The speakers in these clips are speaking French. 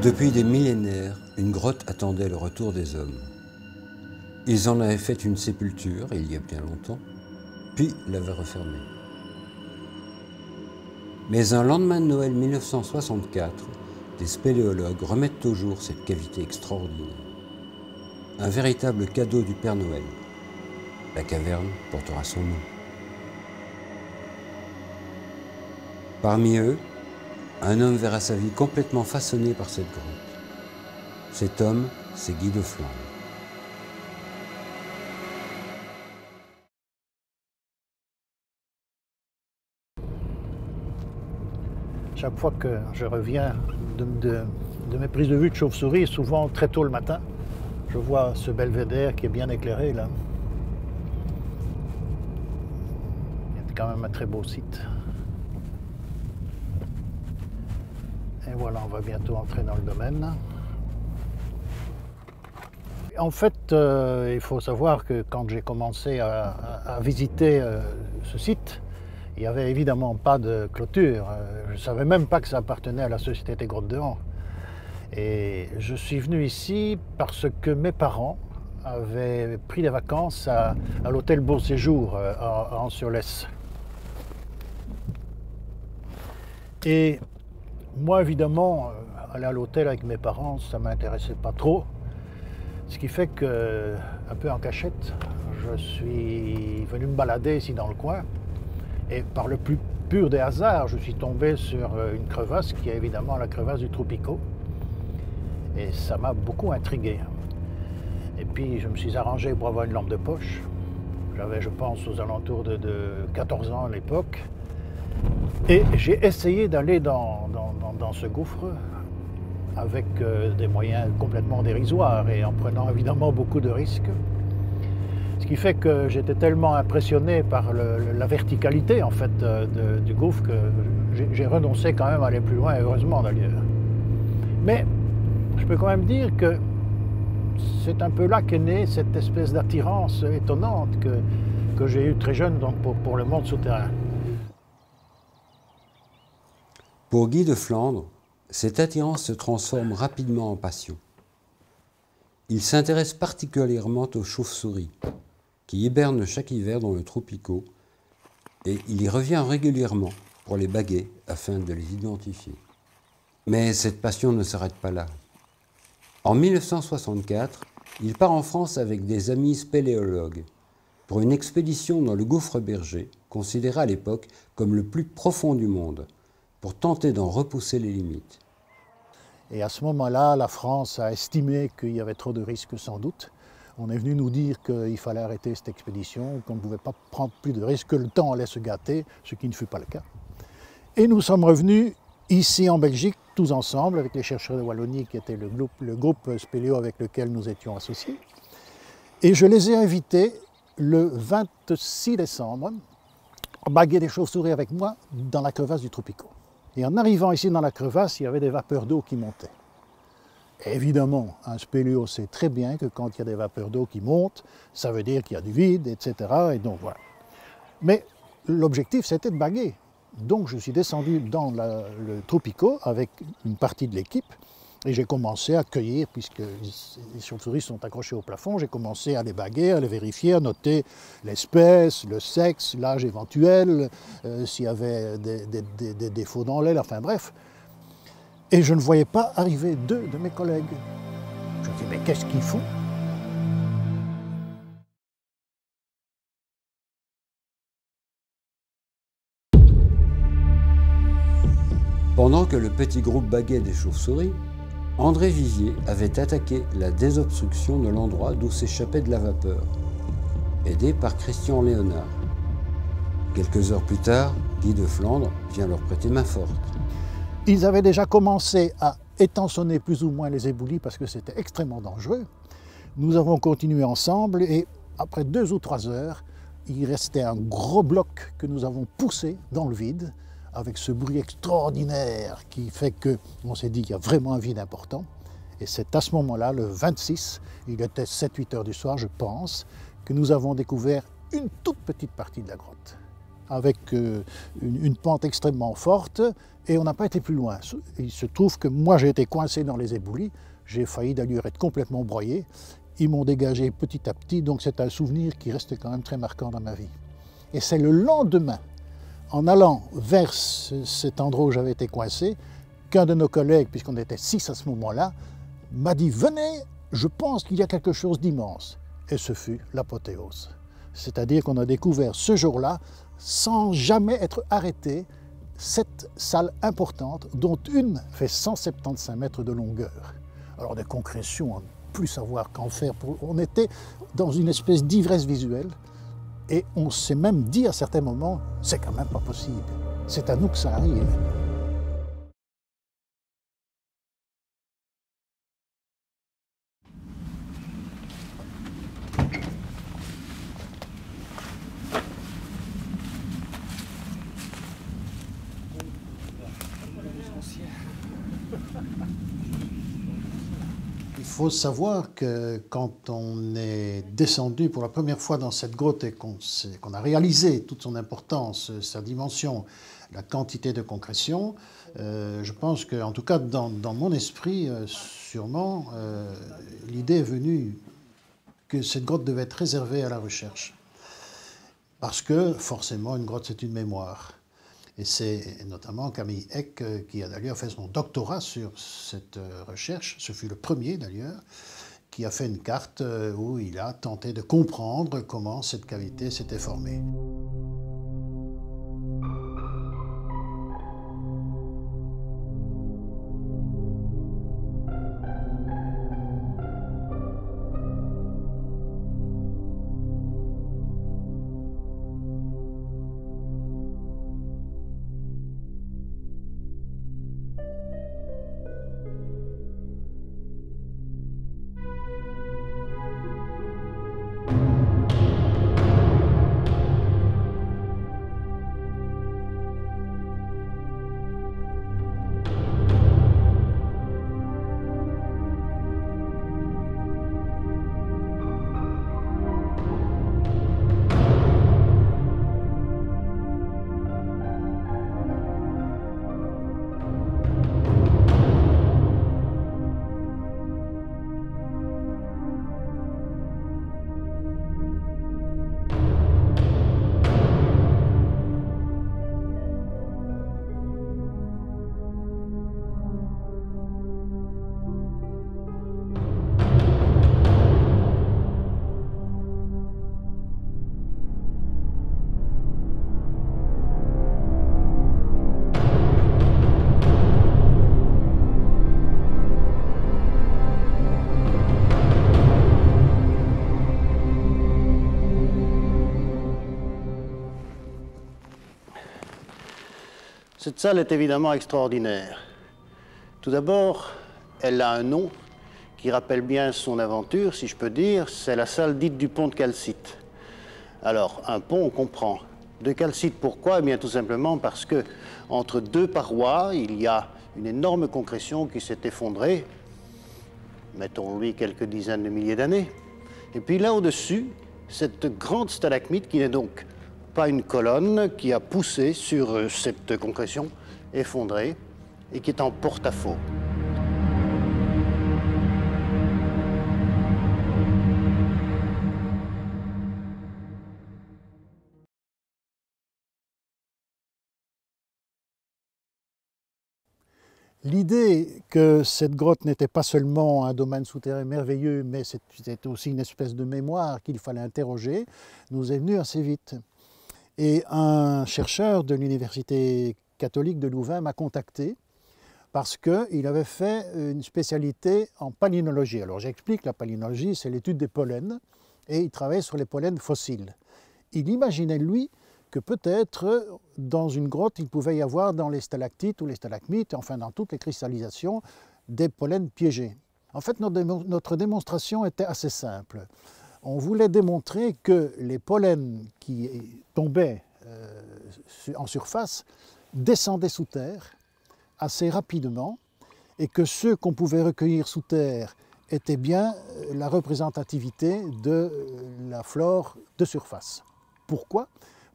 Depuis des millénaires, une grotte attendait le retour des hommes. Ils en avaient fait une sépulture, il y a bien longtemps, puis l'avaient refermée. Mais un lendemain de Noël 1964, des spéléologues remettent au jour cette cavité extraordinaire. Un véritable cadeau du Père Noël. La caverne portera son nom. Parmi eux, un homme verra sa vie complètement façonnée par cette grotte. Cet homme, c'est Guy de Flandre. Chaque fois que je reviens de mes prises de vue de chauve-souris, souvent très tôt le matin, je vois ce belvédère qui est bien éclairé là. C'est quand même un très beau site. Et voilà, on va bientôt entrer dans le domaine. En fait, il faut savoir que quand j'ai commencé à visiter ce site, il n'y avait évidemment pas de clôture. Je ne savais même pas que ça appartenait à la Société des Grottes de Han. Et je suis venu ici parce que mes parents avaient pris des vacances à l'hôtel Beau Séjour à An-sur-Lesse. Et moi, évidemment, aller à l'hôtel avec mes parents, ça ne m'intéressait pas trop. Ce qui fait que, un peu en cachette, je suis venu me balader ici dans le coin. Et par le plus pur des hasards, je suis tombé sur une crevasse qui est évidemment la crevasse du Tropico. Et ça m'a beaucoup intrigué. Et puis je me suis arrangé pour avoir une lampe de poche. J'avais, je pense, aux alentours de 14 ans à l'époque. Et j'ai essayé d'aller dans ce gouffre avec des moyens complètement dérisoires et en prenant évidemment beaucoup de risques. Ce qui fait que j'étais tellement impressionné par la verticalité en fait du gouffre que j'ai renoncé quand même à aller plus loin, heureusement d'ailleurs. Mais je peux quand même dire que c'est un peu là qu'est née cette espèce d'attirance étonnante que j'ai eue très jeune donc pour le monde souterrain. Pour Guy de Flandre, cette attirance se transforme rapidement en passion. Il s'intéresse particulièrement aux chauves-souris, qui hibernent chaque hiver dans le Tropico, et il y revient régulièrement pour les baguer afin de les identifier. Mais cette passion ne s'arrête pas là. En 1964, il part en France avec des amis spéléologues pour une expédition dans le gouffre Berger, considéré à l'époque comme le plus profond du monde, pour tenter d'en repousser les limites. Et à ce moment-là, la France a estimé qu'il y avait trop de risques sans doute. On est venu nous dire qu'il fallait arrêter cette expédition, qu'on ne pouvait pas prendre plus de risques, que le temps allait se gâter, ce qui ne fut pas le cas. Et nous sommes revenus ici en Belgique, tous ensemble, avec les chercheurs de Wallonie, qui était le groupe spéléo avec lequel nous étions associés. Et je les ai invités le 26 décembre à baguer des chauves-souris avec moi dans la crevasse du Tropico. Et en arrivant ici dans la crevasse, il y avait des vapeurs d'eau qui montaient. Et évidemment, un spéléo sait très bien que quand il y a des vapeurs d'eau qui montent, ça veut dire qu'il y a du vide, etc. Et donc voilà. Mais l'objectif, c'était de baguer. Donc je suis descendu dans le Tropico avec une partie de l'équipe et j'ai commencé à cueillir, puisque les chauves-souris sont accrochées au plafond, j'ai commencé à les baguer, à les vérifier, à noter l'espèce, le sexe, l'âge éventuel, s'il y avait des défauts dans l'aile, enfin bref. Et je ne voyais pas arriver deux de mes collègues. Je me dis, mais qu'est-ce qu'ils font ? Pendant que le petit groupe baguait des chauves-souris, André Vivier avait attaqué la désobstruction de l'endroit d'où s'échappait de la vapeur, aidé par Christian Léonard. Quelques heures plus tard, Guy de Flandre vient leur prêter main forte. Ils avaient déjà commencé à étançonner plus ou moins les éboulis parce que c'était extrêmement dangereux. Nous avons continué ensemble et après 2 ou 3 heures, il restait un gros bloc que nous avons poussé dans le vide avec ce bruit extraordinaire qui fait qu'on s'est dit qu'il y a vraiment un vide important. Et c'est à ce moment-là, le 26, il était 7-8 heures du soir, je pense, que nous avons découvert une toute petite partie de la grotte. avec une pente extrêmement forte, et on n'a pas été plus loin. Il se trouve que moi j'ai été coincé dans les éboulis, j'ai failli d'ailleurs être complètement broyé. Ils m'ont dégagé petit à petit, donc c'est un souvenir qui reste quand même très marquant dans ma vie. Et c'est le lendemain, en allant vers cet endroit où j'avais été coincé, qu'un de nos collègues, puisqu'on était 6 à ce moment-là, m'a dit « Venez, je pense qu'il y a quelque chose d'immense ». Et ce fut l'apothéose. C'est-à-dire qu'on a découvert ce jour-là, sans jamais être arrêté, cette salle importante, dont une fait 175 mètres de longueur. Alors des concrétions, plus savoir qu'en faire. On était dans une espèce d'ivresse visuelle et on s'est même dit à certains moments, c'est quand même pas possible, c'est à nous que ça arrive. Il faut savoir que quand on est descendu pour la première fois dans cette grotte et qu'on a réalisé toute son importance, sa dimension, la quantité de concrétion, je pense qu'en tout cas dans mon esprit, sûrement, l'idée est venue que cette grotte devait être réservée à la recherche. Parce que forcément une grotte c'est une mémoire. Et c'est notamment Camille Eck qui a d'ailleurs fait son doctorat sur cette recherche, ce fut le premier d'ailleurs, qui a fait une carte où il a tenté de comprendre comment cette cavité s'était formée. Cette salle est évidemment extraordinaire. Tout d'abord, elle a un nom qui rappelle bien son aventure, si je peux dire, c'est la salle dite du pont de calcite. Alors, un pont, on comprend. De calcite, pourquoi? Eh bien, tout simplement parce que entre deux parois, il y a une énorme concrétion qui s'est effondrée, mettons-lui quelques dizaines de milliers d'années. Et puis là, au-dessus, cette grande stalagmite qui n'est donc pas une colonne, qui a poussé sur cette concrétion effondrée et qui est en porte-à-faux. L'idée que cette grotte n'était pas seulement un domaine souterrain merveilleux, mais c'était aussi une espèce de mémoire qu'il fallait interroger, nous est venue assez vite. Et un chercheur de l'Université catholique de Louvain m'a contacté parce qu'il avait fait une spécialité en palynologie. Alors j'explique, la palynologie, c'est l'étude des pollens, et il travaillait sur les pollens fossiles. Il imaginait, lui, que peut-être dans une grotte, il pouvait y avoir dans les stalactites ou les stalagmites, enfin dans toutes les cristallisations, des pollens piégés. En fait, notre démonstration était assez simple. On voulait démontrer que les pollens qui tombaient en surface descendaient sous terre assez rapidement et que ceux qu'on pouvait recueillir sous terre étaient bien la représentativité de la flore de surface. Pourquoi ?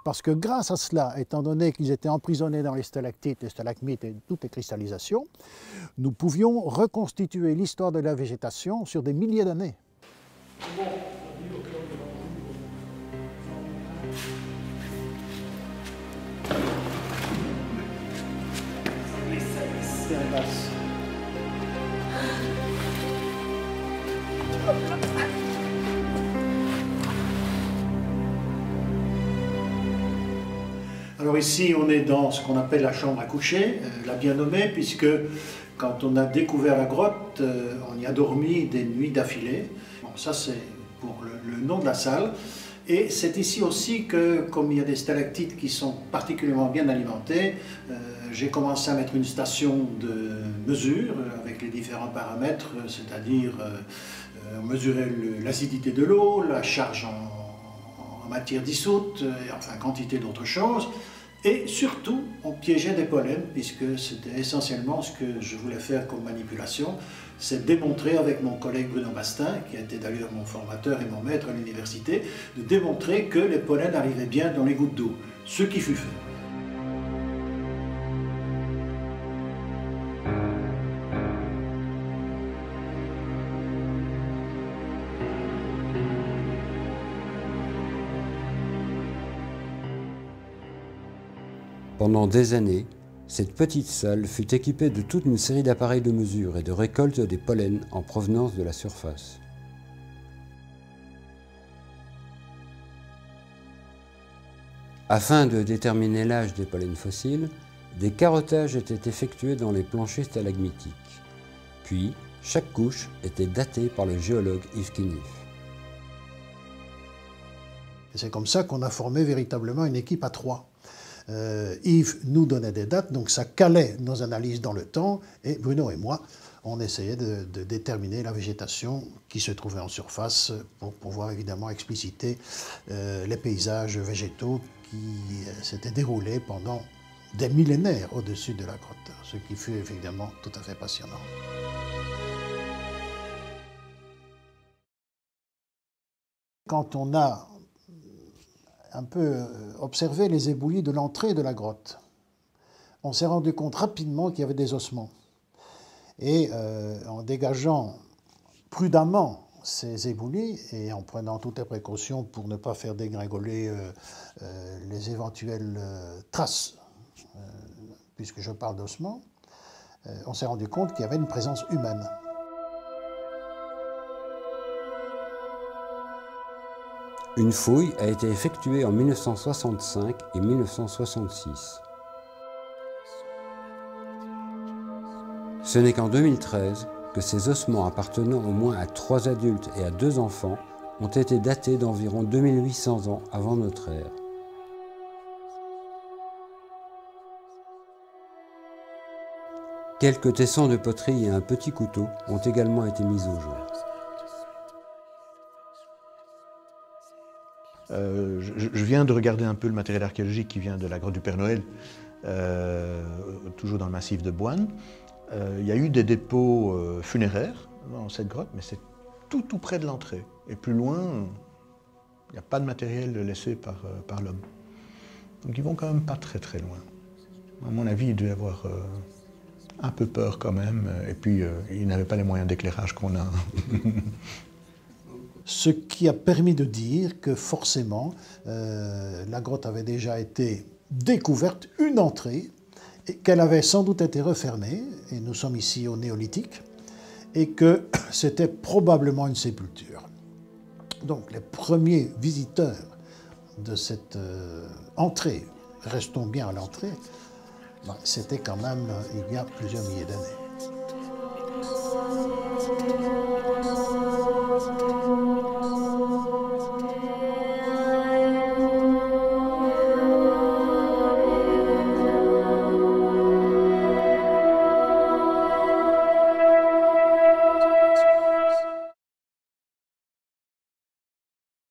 Parce que grâce à cela, étant donné qu'ils étaient emprisonnés dans les stalactites, les stalagmites et toutes les cristallisations, nous pouvions reconstituer l'histoire de la végétation sur des milliers d'années. Alors ici, on est dans ce qu'on appelle la chambre à coucher, l'a bien nommé, puisque quand on a découvert la grotte, on y a dormi des nuits d'affilée. Bon, ça c'est pour le nom de la salle. Et c'est ici aussi que, comme il y a des stalactites qui sont particulièrement bien alimentées, j'ai commencé à mettre une station de mesure avec les différents paramètres, c'est-à-dire mesurer l'acidité de l'eau, la charge en matière dissoute, et enfin quantité d'autres choses. Et surtout, on piégeait des pollens, puisque c'était essentiellement ce que je voulais faire comme manipulation, c'est démontrer avec mon collègue Bruno Bastin, qui était d'ailleurs mon formateur et mon maître à l'université, de démontrer que les pollens arrivaient bien dans les gouttes d'eau, ce qui fut fait. Pendant des années, cette petite salle fut équipée de toute une série d'appareils de mesure et de récolte des pollens en provenance de la surface. Afin de déterminer l'âge des pollens fossiles, des carottages étaient effectués dans les planchers stalagmitiques. Puis, chaque couche était datée par le géologue Yves Kinif. C'est comme ça qu'on a formé véritablement une équipe à trois. Yves nous donnait des dates, donc ça calait nos analyses dans le temps, et Bruno et moi, on essayait de déterminer la végétation qui se trouvait en surface pour pouvoir évidemment expliciter les paysages végétaux qui s'étaient déroulés pendant des millénaires au-dessus de la grotte, ce qui fut évidemment tout à fait passionnant. Quand on a un peu observé les éboulis de l'entrée de la grotte, on s'est rendu compte rapidement qu'il y avait des ossements. Et en dégageant prudemment ces éboulis et en prenant toutes les précautions pour ne pas faire dégringoler les éventuelles traces, puisque je parle d'ossements, on s'est rendu compte qu'il y avait une présence humaine. Une fouille a été effectuée en 1965 et 1966. Ce n'est qu'en 2013 que ces ossements appartenant au moins à 3 adultes et à 2 enfants ont été datés d'environ 2800 ans avant notre ère. Quelques tessons de poterie et un petit couteau ont également été mis au jour. Je viens de regarder un peu le matériel archéologique qui vient de la grotte du Père Noël, toujours dans le massif de Boine. Il y a eu des dépôts funéraires dans cette grotte, mais c'est tout près de l'entrée. Et plus loin, il n'y a pas de matériel laissé par l'homme. Donc ils vont quand même pas très loin. À mon avis, il devait avoir un peu peur quand même, et puis ils n'avaient pas les moyens d'éclairage qu'on a. Ce qui a permis de dire que forcément, la grotte avait déjà été découverte, une entrée, et qu'elle avait sans doute été refermée, et nous sommes ici au néolithique, et que c'était probablement une sépulture. Donc les premiers visiteurs de cette entrée, restons bien à l'entrée, c'était quand même il y a plusieurs milliers d'années.